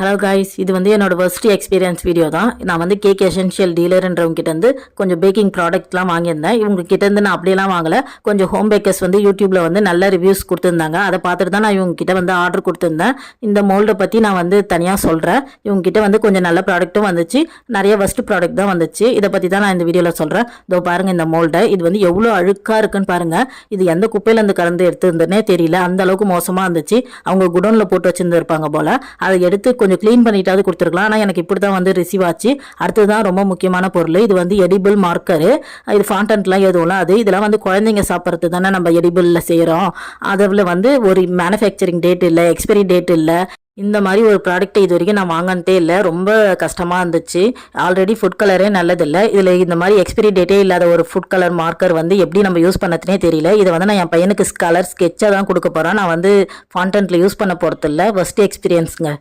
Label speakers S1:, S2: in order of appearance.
S1: Hello guys, இது வந்து என்னோட ஃபர்ஸ்ட் எக்ஸ்பீரியன்ஸ் வீடியோ தான். நான் வந்து கேக் எசென்ஷியல் டீலர்ன்றவங்க கிட்டேருந்து கொஞ்சம் பேக்கிங் ப்ராடக்ட்லாம் வாங்கியிருந்தேன். இவங்க கிட்டேருந்து நான் அப்படியெல்லாம் வாங்கலை. கொஞ்சம் ஹோம் பேக்கர்ஸ் வந்து யூடியூப்பில் வந்து நல்ல ரிவ்யூஸ் கொடுத்துருந்தாங்க. அதை பார்த்துட்டு தான் நான் இவங்க கிட்ட வந்து ஆர்டர் கொடுத்துருந்தேன். இந்த மோல்டை பற்றி நான் வந்து தனியாக சொல்கிறேன். இவங்க கிட்ட வந்து கொஞ்சம் நல்ல ப்ராடக்ட்டும் வந்துச்சு, நிறைய ஃபர்ஸ்ட் ப்ராடக்ட் தான் வந்துச்சு. இதை பற்றி தான் நான் இந்த வீடியோவில் சொல்கிறேன். இதோ பாருங்கள் இந்த மோல்டை. இது வந்து எவ்வளோ அழுக்காக இருக்குன்னு பாருங்கள். இது எந்த குப்பையிலேருந்து கலந்து எடுத்துருந்தேனே தெரியல, அந்த அளவுக்கு மோசமாக இருந்துச்சு. அவங்க குடோனில் போட்டு வச்சுருந்துருப்பாங்க போல். அதை எடுத்து கொஞ்சம் க்ளீன் பண்ணிட்டாவது கொடுத்துருக்கலாம். ஆனால் எனக்கு இப்படி தான் வந்து ரிசீவ் ஆச்சு. அடுத்தது தான் ரொம்ப முக்கியமான பொருள். இது வந்து எடிபிள் மார்க்கரு. இது ஃபாண்டன்ட்லாம் எதுவும் அது இதெல்லாம் வந்து குழந்தைங்க சாப்பிட்றது தானே நம்ம எடிபிளில் செய்கிறோம். அதில் வந்து ஒரு மேனுஃபேக்சரிங் டேட் இல்லை, எக்ஸ்பைரி டேட் இல்லை. இந்த மாதிரி ஒரு ப்ராடக்ட் இது வரைக்கும் நான் வாங்கினதே இல்லை. ரொம்ப கஷ்டமாக இருந்துச்சு. ஆல்ரெடி ஃபுட் கலரே நல்லதில்லை, இதில் இந்த மாதிரி எக்ஸ்பைரி டேட்டே இல்லாத ஒரு ஃபுட் கலர் மார்க்கர் வந்து எப்படி நம்ம யூஸ் பண்ணதுனே தெரியல. இதை வந்து நான் என் பையனுக்கு கலர் ஸ்கெட்சாக தான் கொடுக்க போகிறேன். நான் வந்து ஃபாண்டன்ட்டில் யூஸ் பண்ண போகிறது இல்லை. ஃபர்ஸ்ட் எக்ஸ்பீரியன்ஸுங்க.